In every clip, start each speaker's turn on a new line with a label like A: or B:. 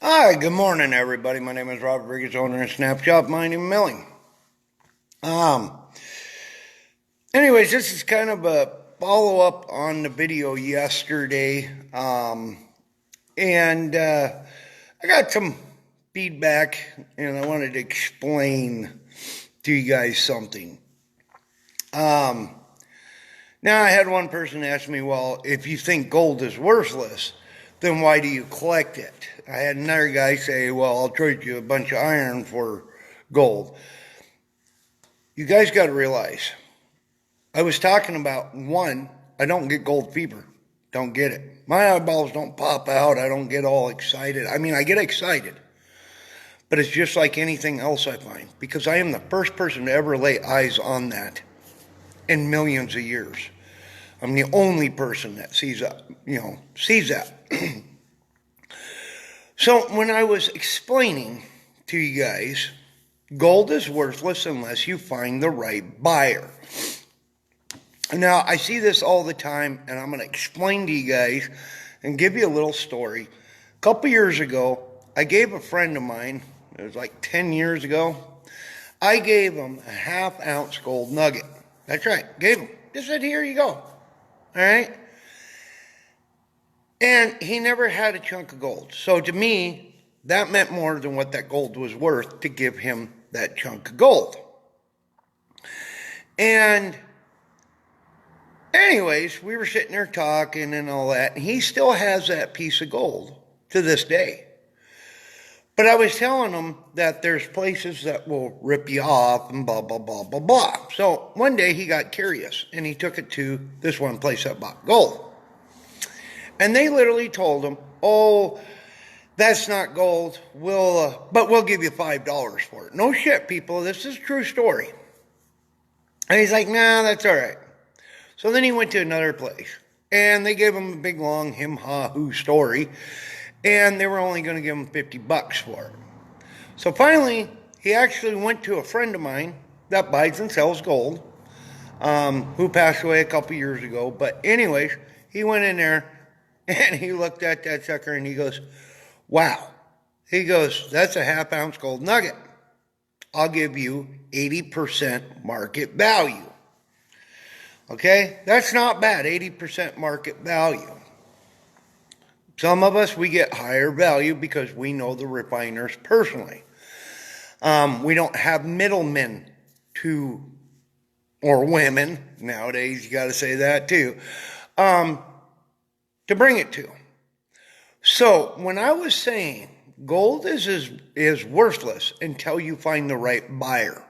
A: Hi, good morning, everybody. My name is Robert Rodriguez, owner of Snapshot Mining and Milling. Um, Anyways, this is kind of a follow-up on the video yesterday. And I got some feedback, and I wanted to explain to you guys something. Now, I had one person ask me, well, if you think gold is worthless, then why do you collect it? I had another guy say, well, I'll trade you a bunch of iron for gold. You guys got to realize, I was talking about, one, I don't get gold fever. Don't get it. My eyeballs don't pop out. I don't get all excited. I mean, I get excited. But it's just like anything else I find, because I am the first person to ever lay eyes on that in millions of years. I'm the only person that sees that, sees that. So when I was explaining to you guys, gold is worthless unless you find the right buyer. Now, I see this all the time, and I'm going to explain to you guys and give you a little story. A couple years ago, I gave a friend of mine, it was like 10 years ago, I gave him a half-ounce gold nugget. That's right, gave him. Just said, here you go. All right? And he never had a chunk of gold. So to me, that meant more than what that gold was worth to give him that chunk of gold. And anyways, we were sitting there talking and all that, and he still has that piece of gold to this day. But I was telling him that there's places that will rip you off and blah, blah, blah, blah, blah. So one day he got curious, and he took it to this one place that bought gold. And they literally told him, oh, that's not gold, but we'll give you $5 for it. No shit, people, this is a true story. And he's like, nah, that's all right. So then he went to another place, and they gave him a big, long him-ha-hoo story, and they were only going to give him $50 for it. So finally, he actually went to a friend of mine that buys and sells gold, who passed away a couple years ago. But anyways, he went in there, and he looked at that sucker, and he goes, wow. He goes, that's a half-ounce gold nugget. I'll give you 80% market value. Okay, that's not bad, 80% market value. Some of us, we get higher value because we know the refiners personally. We don't have middlemen or women, nowadays, you got to say that too, to bring it to. So when I was saying gold is worthless until you find the right buyer.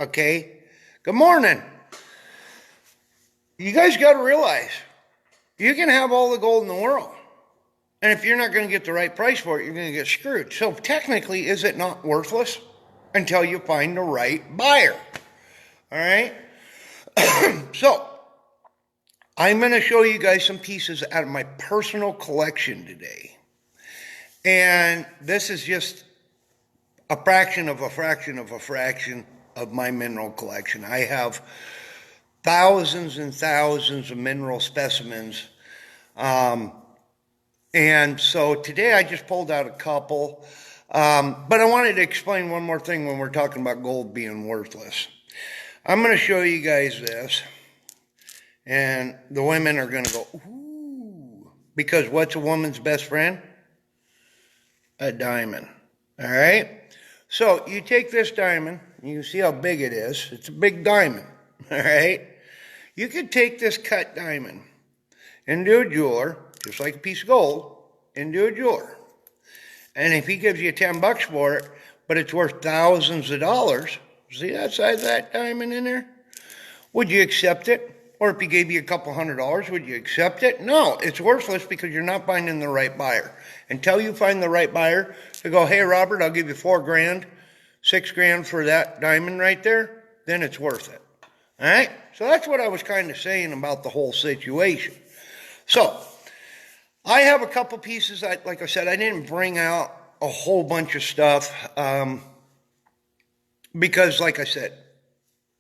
A: Okay, good morning. You guys got to realize, you can have all the gold in the world, and if you're not going to get the right price for it, you're going to get screwed. So technically, is it not worthless until you find the right buyer? All right? So, I'm going to show you guys some pieces out of my personal collection today. And this is just a fraction of a fraction of a fraction of my mineral collection. I have thousands and thousands of mineral specimens. And so today I just pulled out a couple. But I wanted to explain one more thing when we're talking about gold being worthless. I'm going to show you guys this. And the women are going to go, ooh. Because what's a woman's best friend? A diamond. All right? So you take this diamond. You can see how big it is. It's a big diamond. All right? You could take this cut diamond into a jeweler, just like a piece of gold, into a jeweler. And if he gives you $10 for it, but it's worth thousands of dollars, see that size of that diamond in there? Would you accept it? Or if he gave you a couple $100, would you accept it? No, it's worthless because you're not finding the right buyer. Until you find the right buyer, they go, hey, Robert, I'll give you $4,000, $6,000 for that diamond right there, then it's worth it. All right? So that's what I was kind of saying about the whole situation. So, I have a couple pieces. Like I said, I didn't bring out a whole bunch of stuff because, like I said,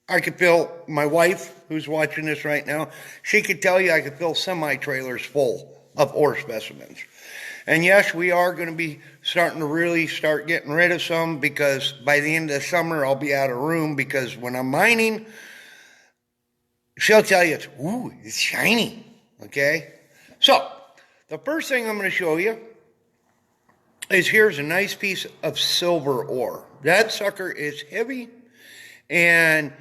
A: I could fill, my wife, who's watching this right now, she could tell you I could fill semi-trailers full of ore specimens. And yes, we are going to be starting to really start getting rid of some, because by the end of the summer, I'll be out of room, because when I'm mining, she'll tell you, it's shiny, okay? So, the first thing I'm going to show you is here's a nice piece of silver ore. That sucker is heavy, and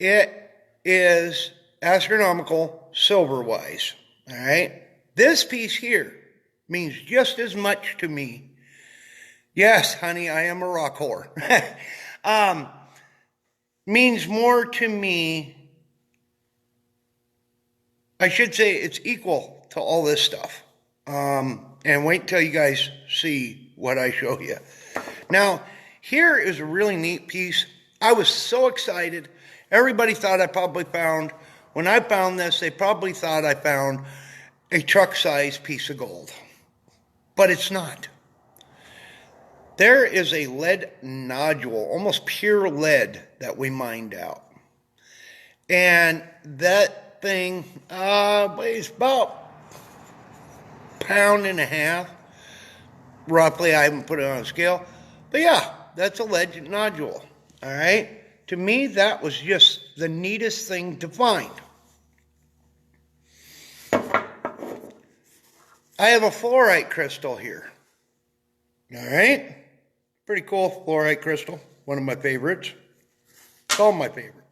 A: it is astronomical silver-wise, all right? This piece here means just as much to me. Yes, honey, I am a rock whore. Means more to me. I should say it's equal to all this stuff. And wait till you guys see what I show you. Now, here is a really neat piece. I was so excited. Everybody thought I probably found, when I found this, they probably thought I found a truck-sized piece of gold. But it's not. There is a lead nodule, almost pure lead, that we mined out. And that thing weighs about a pound and a half. Roughly, I haven't put it on a scale. But yeah, that's a lead nodule. All right? To me, that was just the neatest thing to find. I have a fluorite crystal here. All right? Pretty cool fluorite crystal. One of my favorites. It's all my favorite.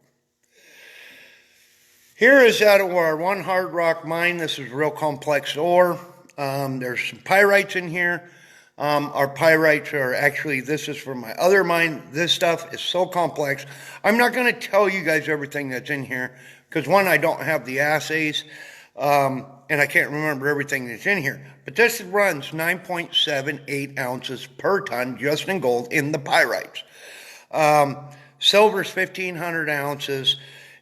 A: Here is out of our one hard rock mine. This is real complex ore. There's some pyrites in here. Our pyrites are actually, this is from my other mine. This stuff is so complex. I'm not going to tell you guys everything that's in here, because one, I don't have the assays. And I can't remember everything that's in here. But this runs 9.78 ounces per ton just in gold in the pyrites. Silver's 1,500 ounces.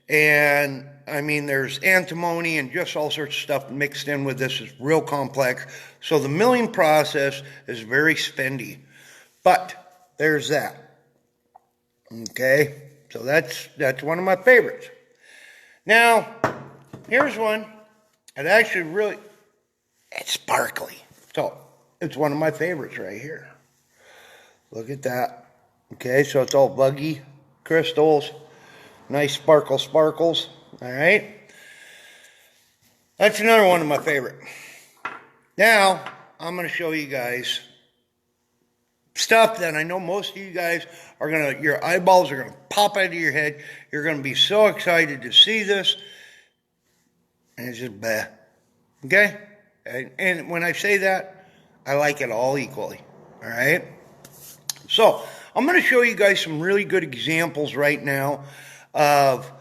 A: And, I mean, there's antimony and just all sorts of stuff mixed in with this. It's real complex. So the milling process is very spendy. But there's that. Okay? So that's one of my favorites. Now, here's one. It actually really, it's sparkly. So, it's one of my favorites right here. Look at that. Okay, so it's all buggy crystals. Nice sparkles. All right. That's another one of my favorite. Now, I'm going to show you guys stuff that I know most of you guys are going to, your eyeballs are going to pop out of your head. You're going to be so excited to see this. And it's just bad. Okay? And when I say that, I like it all equally. All right? So, I'm going to show you guys some really good examples right now of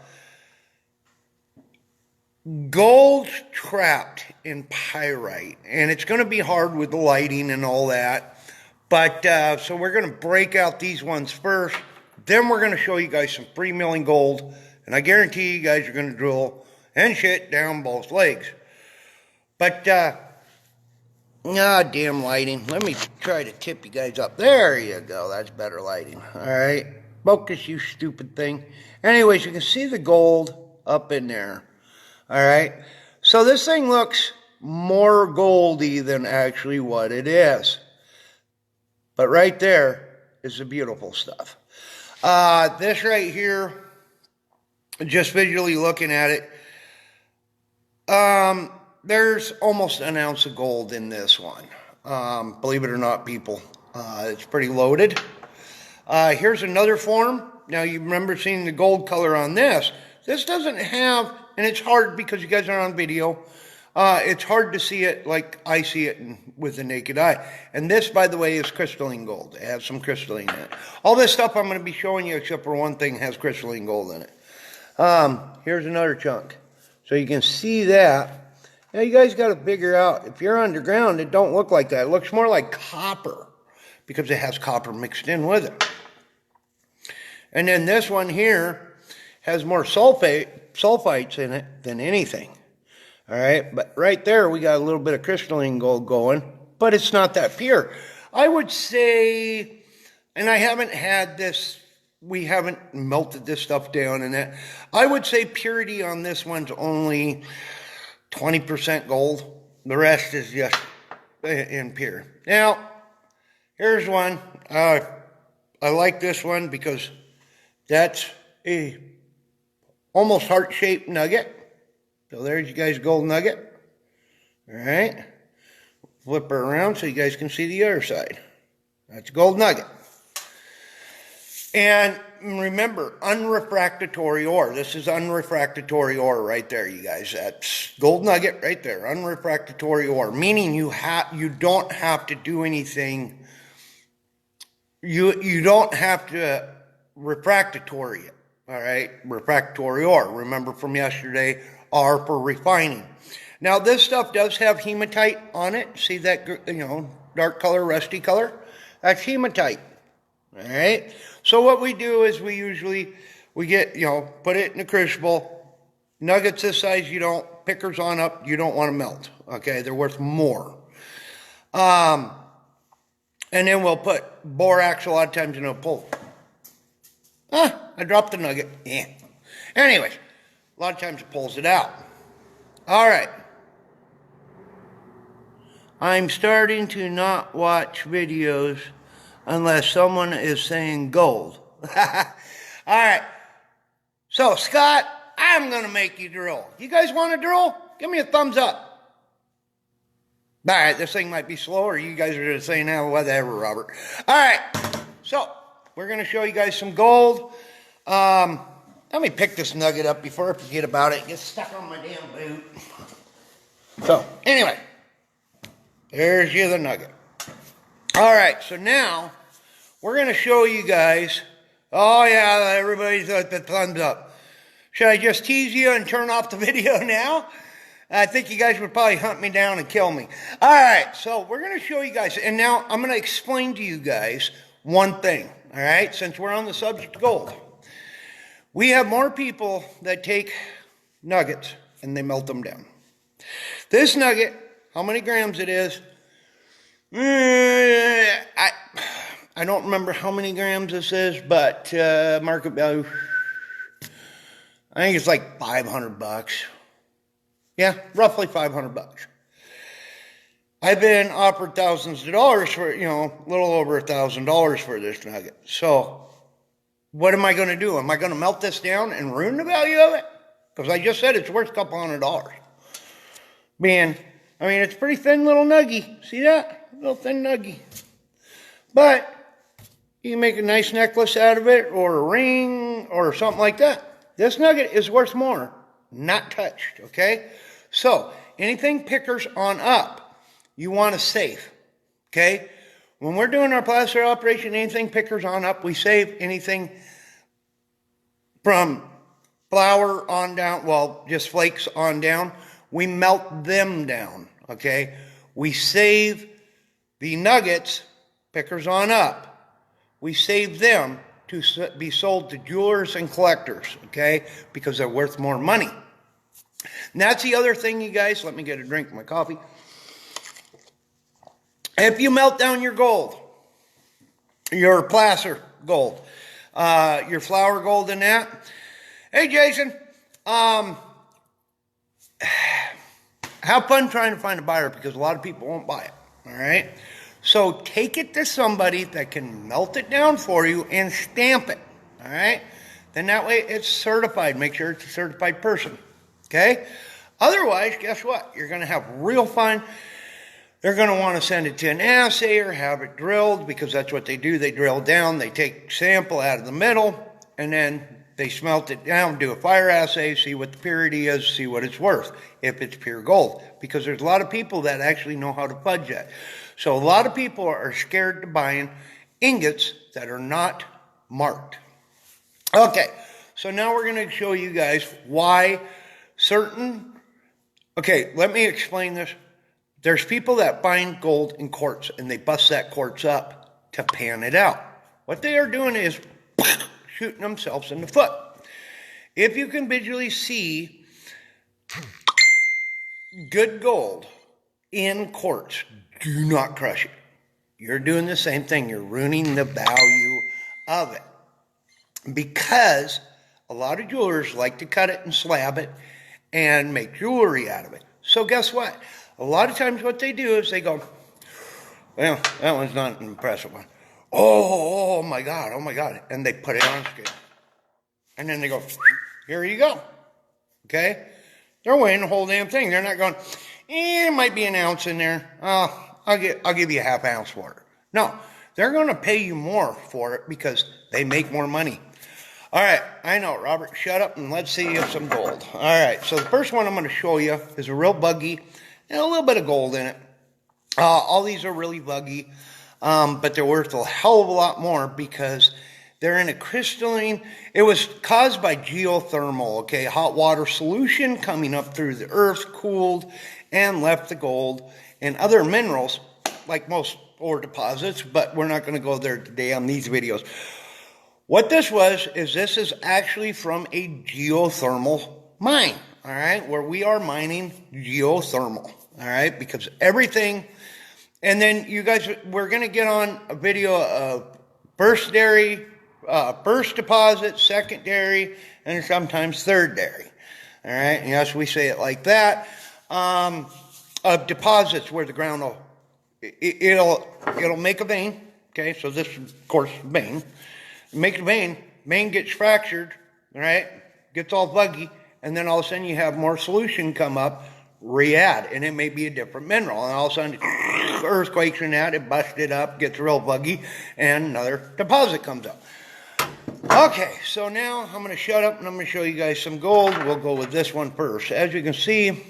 A: gold trapped in pyrite. And it's going to be hard with the lighting and all that. But, so we're going to break out these ones first. Then we're going to show you guys some free milling gold. And I guarantee you guys are going to drill and shit down both legs. But, damn lighting. Let me try to tip you guys up. There you go. That's better lighting. All right. Focus, you stupid thing. Anyways, you can see the gold up in there. All right. So this thing looks more goldy than actually what it is. But right there is the beautiful stuff. This right here, just visually looking at it, there's almost an ounce of gold in this one. Believe it or not, people. It's pretty loaded. Here's another form. Now, you remember seeing the gold color on this. This doesn't have, and it's hard because you guys are on video, it's hard to see it like I see it with the naked eye. And this, by the way, is crystalline gold. It has some crystalline in it. All this stuff I'm going to be showing you, except for one thing, has crystalline gold in it. Here's another chunk. So you can see that. Now you guys got to figure out, if you're underground, it don't look like that. It looks more like copper because it has copper mixed in with it. And then this one here has more sulfites in it than anything. All right, but right there we got a little bit of crystalline gold going, but it's not that pure. I would say, and I haven't had this, we haven't melted this stuff down in it. I would say purity on this one's only 20% gold. The rest is just in pure. Now, here's one. I like this one because that's a almost heart-shaped nugget. So there's you guys' gold nugget. All right. Flip her around so you guys can see the other side. That's gold nugget. And remember, unrefractory ore. This is unrefractory ore right there, you guys. That's gold nugget right there, unrefractory ore. Meaning you don't have to do anything. You don't have to refractory it. All right, refractory ore. Remember from yesterday, R for refining. Now this stuff does have hematite on it. See that, dark color, rusty color? That's hematite. All right. So what we do is we get, put it in a crucible. Nuggets this size, pickers on up, you don't want to melt. Okay, they're worth more. And then we'll put borax a lot of times in a pull. I dropped the nugget. Yeah. Anyways, a lot of times it pulls it out. All right. I'm starting to not watch videos unless someone is saying gold. All right. So, Scott, I'm going to make you drill. You guys want to drill? Give me a thumbs up. All right, this thing might be slower. You guys are just saying, whatever, Robert. All right. So, we're going to show you guys some gold. Let me pick this nugget up before I forget about it. It gets stuck on my damn boot. So, anyway. There's the other nugget. All right, so now we're going to show you guys. Oh, yeah, everybody's got the thumbs up. Should I just tease you and turn off the video now? I think you guys would probably hunt me down and kill me. All right, so we're going to show you guys. And now I'm going to explain to you guys one thing, all right, since we're on the subject of gold. We have more people that take nuggets and they melt them down. This nugget, how many grams it is? I don't remember how many grams this is, but market value, I think it's like $500. Yeah, roughly $500. I've been offered thousands of dollars for, a little over $1,000 for this nugget. So what am I going to do? Am I going to melt this down and ruin the value of it? Because I just said it's worth a couple $100. It's a pretty thin little nuggie. See that? Little thin nuggie. But you can make a nice necklace out of it, or a ring, or something like that. This nugget is worth more. Not touched, okay? So, anything pickers on up, you want to save, okay? When we're doing our placer operation, anything pickers on up, we save anything from flour on down, just flakes on down. We melt them down, okay? We save the nuggets, pickers on up. We save them to be sold to jewelers and collectors, okay? Because they're worth more money. And that's the other thing, you guys. Let me get a drink of my coffee. If you melt down your gold, your placer gold, your flour gold and that. Hey, Jason, have fun trying to find a buyer because a lot of people won't buy it, all right? So take it to somebody that can melt it down for you and stamp it, all right? Then that way it's certified. Make sure it's a certified person, okay? Otherwise, guess what? You're going to have real fun. They're going to want to send it to an assayer, have it drilled, because that's what they do. They drill down, they take sample out of the middle, and then they smelt it down, do a fire assay, see what the purity is, see what it's worth, if it's pure gold. Because there's a lot of people that actually know how to fudge that. So a lot of people are scared to buying ingots that are not marked. Okay, so now we're going to show you guys why certain... Okay, let me explain this. There's people that find gold in quartz, and they bust that quartz up to pan it out. What they are doing is shooting themselves in the foot. If you can visually see good gold in quartz, do not crush it. You're doing the same thing. You're ruining the value of it. Because a lot of jewelers like to cut it and slab it and make jewelry out of it. So guess what? A lot of times what they do is they go, well, that one's not an impressive one. Oh my God, oh my God. And they put it on scale. And then they go, here you go. Okay? They're weighing the whole damn thing. They're not going, it might be an ounce in there. I'll give you a half ounce for it. No, they're going to pay you more for it because they make more money. All right, I know, Robert, shut up and let's see some gold. All right, so the first one I'm going to show you is a real buggy and a little bit of gold in it. All these are really buggy, but they're worth a hell of a lot more because they're in a crystalline. It was caused by geothermal, okay, hot water solution coming up through the earth, cooled, and left the gold and other minerals, like most ore deposits, but we're not going to go there today on these videos. What this is actually from a geothermal mine, all right, where we are mining geothermal, all right, because everything, and then you guys, we're going to get on a video of first deposit, secondary, and sometimes third dairy, all right, and yes, we say it like that, of deposits where the ground will, it'll make a vein, okay, so this, of course, vein. Make a vein gets fractured, right? Gets all buggy, and then all of a sudden you have more solution come up, re-add, and it may be a different mineral, and all of a sudden earthquakes and that, it busted up, gets real buggy, and another deposit comes up. Okay, so now I'm going to shut up and I'm going to show you guys some gold. We'll go with this one first. As you can see,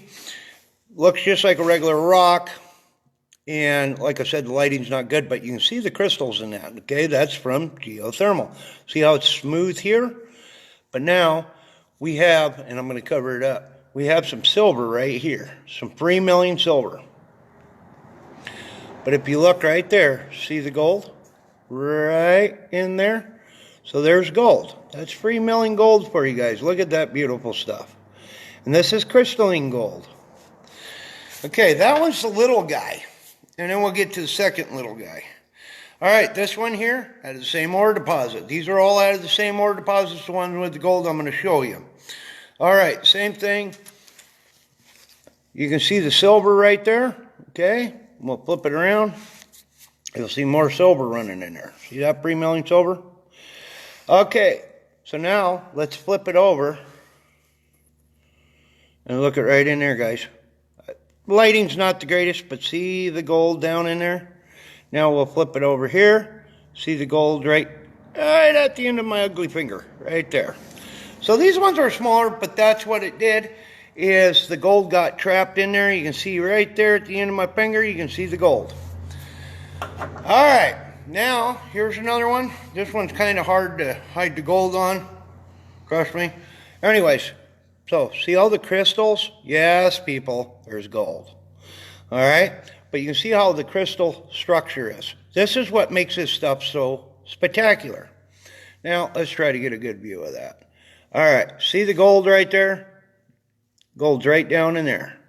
A: looks just like a regular rock. And like I said, the lighting's not good, but you can see the crystals in that, okay? That's from geothermal. See how it's smooth here? But now we have, and I'm going to cover it up, we have some silver right here, some free milling silver. But if you look right there, see the gold? Right in there? So there's gold. That's free milling gold for you guys. Look at that beautiful stuff. And this is crystalline gold. Okay, that one's the little guy. And then we'll get to the second little guy. All right, this one here, out of the same ore deposit. These are all out of the same ore deposits, the one with the gold I'm going to show you. All right, same thing. You can see the silver right there, okay? We'll flip it around. You'll see more silver running in there. See that pre-milling silver? Okay, so now let's flip it over and look it right in there, guys. Lighting's not the greatest, but see the gold down in there? Now we'll flip it over here. See the gold right at the end of my ugly finger, right there. So these ones are smaller, but that's what it did, is the gold got trapped in there. You can see right there at the end of my finger, you can see the gold. All right, now here's another one. This one's kind of hard to hide the gold on, trust me. Anyways. So, see all the crystals? Yes, people, there's gold. All right? But you can see how the crystal structure is. This is what makes this stuff so spectacular. Now, let's try to get a good view of that. All right, see the gold right there? Gold's right down in there.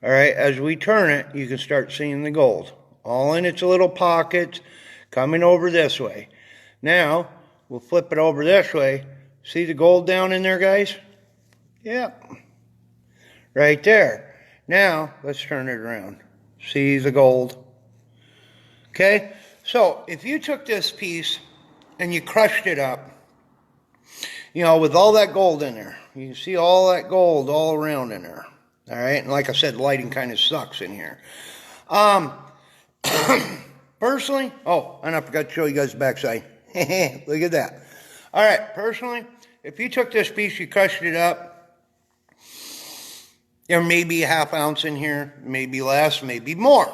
A: All right, as we turn it, you can start seeing the gold. All in its little pockets, coming over this way. Now, we'll flip it over this way. See the gold down in there, guys? Yep, right there. Now, let's turn it around. See the gold? Okay, so if you took this piece and you crushed it up, you know, with all that gold in there, you can see all that gold all around in there. All right, and like I said, lighting kind of sucks in here. Personally, oh, and I forgot to show you guys the backside. Look at that. All right, personally, if you took this piece, you crushed it up, there may be a half ounce in here, maybe less, maybe more,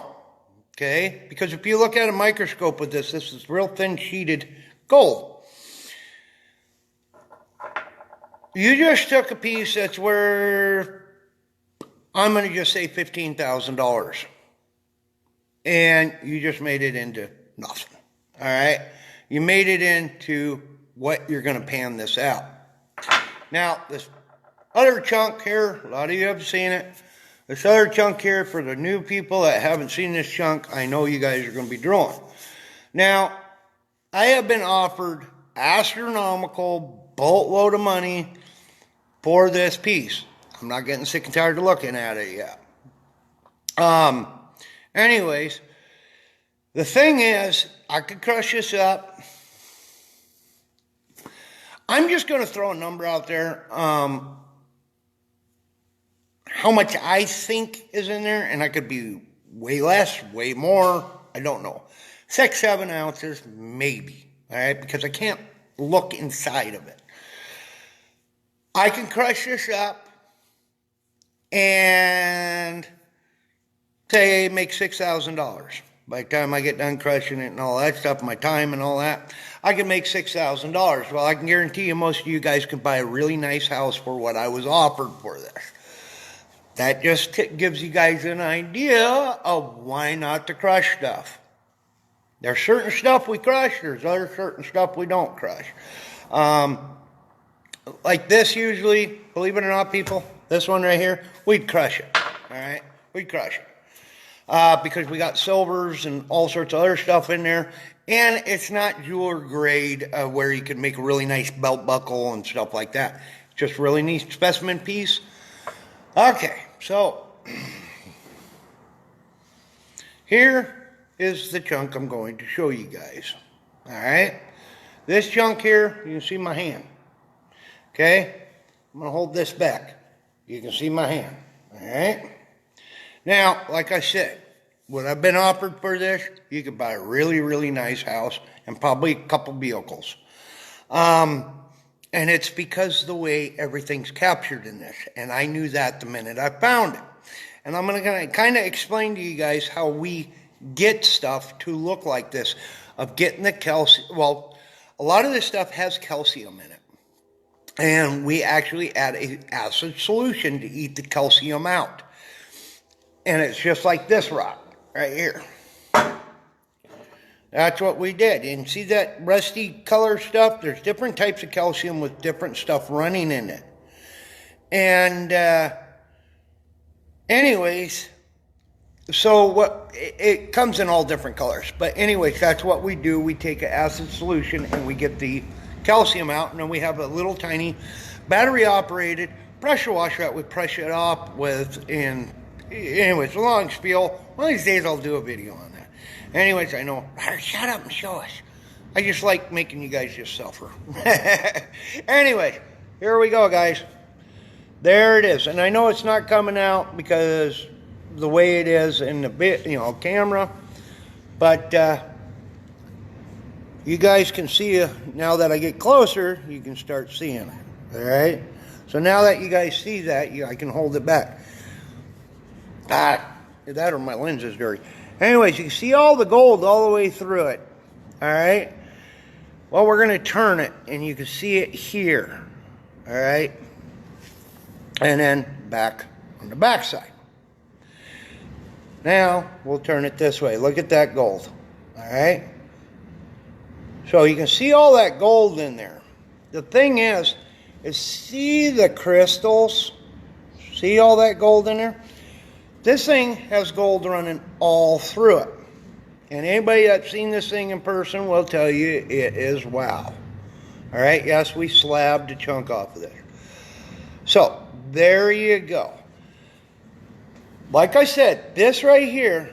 A: okay? Because if you look at a microscope with this is real thin sheeted gold. You just took a piece that's worth, I'm going to just say $15,000. And you just made it into nothing, all right? You made it into what you're going to pan this out. Now, this other chunk here, a lot of you have seen it. This other chunk here, for the new people that haven't seen this chunk, I know you guys are going to be drawing. Now, I have been offered astronomical boatload of money for this piece. I'm not getting sick and tired of looking at it yet. Um, anyways, the thing is, I could crush this up. I'm just going to throw a number out there. How much I think is in there, and I could be way less, way more. I don't know. 6, 7 ounces, maybe. All right, because I can't look inside of it. I can crush this up and say make $6,000. By the time I get done crushing it and all that stuff, my time and all that, I can make $6,000. Well, I can guarantee you most of you guys could buy a really nice house for what I was offered for this. That just gives you guys an idea of why not to crush stuff. There's certain stuff we crush. There's other certain stuff we don't crush. Like this usually, believe it or not, people, this one right here, we'd crush it. All right? We'd crush it. Because we got silvers and all sorts of other stuff in there. And it's not jeweler grade where you can make a really nice belt buckle and stuff like that. Just really neat specimen piece. Okay, so here is the chunk I'm going to show you guys. All right? This chunk here, you can see my hand. Okay? I'm going to hold this back. You can see my hand. All right? Now, like I said, what I've been offered for this, you could buy a really, really nice house and probably a couple vehicles. And it's because of the way everything's captured in this. And I knew that the minute I found it. And I'm going to kind of explain to you guys how we get stuff to look like this. Of getting the calcium. Well, a lot of this stuff has calcium in it. And we actually add an acid solution to eat the calcium out. And it's just like this rock right here. That's what we did. And see that rusty color stuff? There's different types of calcium with different stuff running in it. And anyways, so what it comes in all different colors. But anyways, that's what we do. We take an acid solution and we get the calcium out. And then we have a little tiny battery operated pressure washer that we pressure it off with. And anyways, a long spiel. One of these days I'll do a video on that. Anyways, I know. Shut up and show us. I just like making you guys just suffer. Anyway, here we go, guys. There it is. And I know it's not coming out because the way it is in the camera. But you guys can see now that I get closer, you can start seeing it. All right? So now that you guys see that, I can hold it back. That or my lens is dirty. Anyways, you can see all the gold all the way through it. All right? Well, we're going to turn it, and you can see it here. All right? And then back on the back side. Now, we'll turn it this way. Look at that gold. All right? So you can see all that gold in there. The thing is see the crystals? See all that gold in there? This thing has gold running all through it. And anybody that's seen this thing in person will tell you it is wow. All right? Yes, we slabbed a chunk off of there. So, there you go. Like I said, this right here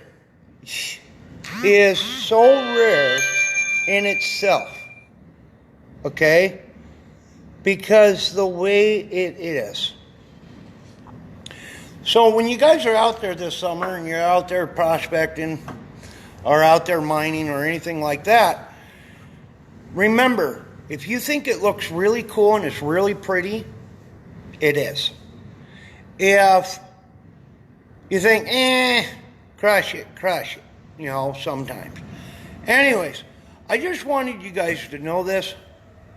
A: is so rare in itself. Okay? Because the way it is. So when you guys are out there this summer and you're out there prospecting or out there mining or anything like that, remember, if you think it looks really cool and it's really pretty, it is. If you think, crush it, sometimes. Anyways, I just wanted you guys to know this.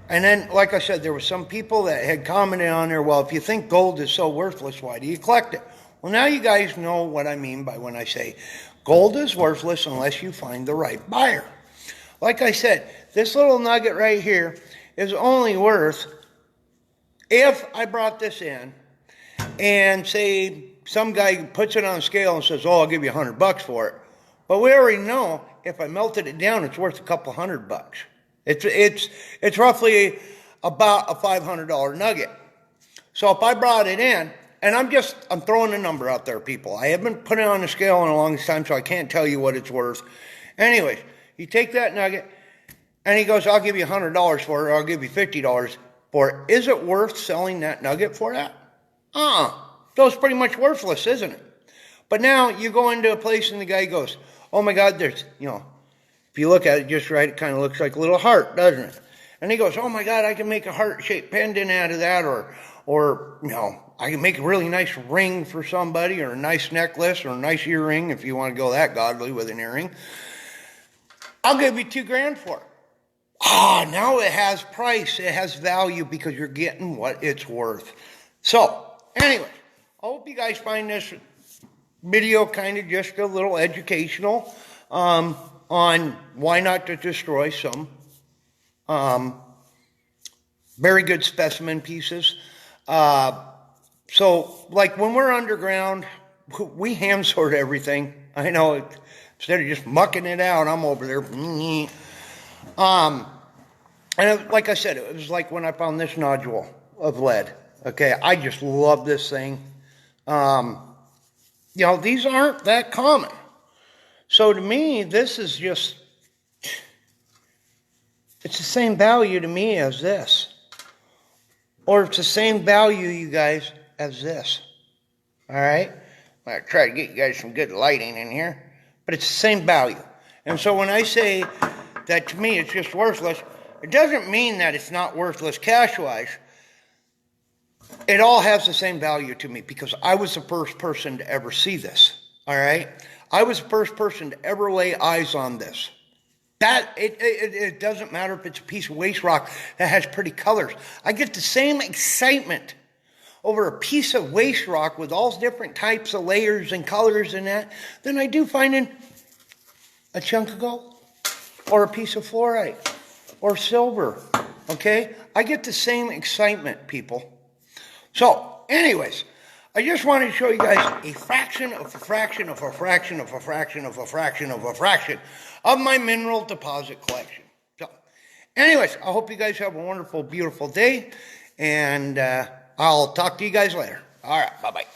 A: And then, like I said, there were some people that had commented on there, well, if you think gold is so worthless, why do you collect it? Well, now you guys know what I mean by when I say gold is worthless unless you find the right buyer. Like I said, this little nugget right here is only worth, if I brought this in and say some guy puts it on a scale and says, oh, I'll give you $100 for it. But we already know if I melted it down, it's worth a couple $100. It's roughly about a $500 nugget. So if I brought it in And I'm throwing a number out there, people. I haven't put it on a scale in a long time, so I can't tell you what it's worth. Anyways, you take that nugget, and he goes, I'll give you $100 for it, or I'll give you $50 for it. Is it worth selling that nugget for that? So it's pretty much worthless, isn't it? But now you go into a place and the guy goes, oh my God, there's, if you look at it just right, it kind of looks like a little heart, doesn't it? And he goes, oh my God, I can make a heart-shaped pendant out of that, or I can make a really nice ring for somebody, or a nice necklace, or a nice earring, if you want to go that godly with an earring. I'll give you $2,000 for it. Now it has price, it has value, because you're getting what it's worth. So, anyway, I hope you guys find this video kind of just a little educational on why not to destroy some very good specimen pieces. So, like when we're underground, we hand sort everything. I know, instead of just mucking it out, I'm over there. And like I said, it was like when I found this nodule of lead. Okay, I just love this thing. These aren't that common. So to me, this is just, it's the same value to me as this. Or it's the same value, you guys, as this. All right? I'm going to try to get you guys some good lighting in here. But it's the same value. And so when I say that to me it's just worthless, it doesn't mean that it's not worthless cash-wise. It all has the same value to me because I was the first person to ever see this. All right? I was the first person to ever lay eyes on this. It doesn't matter if it's a piece of waste rock that has pretty colors. I get the same excitement over a piece of waste rock with all different types of layers and colors and that than I do finding a chunk of gold or a piece of fluorite or silver. Okay? I get the same excitement, people. So, anyways, I just wanted to show you guys a fraction of a fraction of a fraction of a fraction of a fraction of a fraction of my mineral deposit collection. So, anyways, I hope you guys have a wonderful, beautiful day, and I'll talk to you guys later. All right, bye-bye.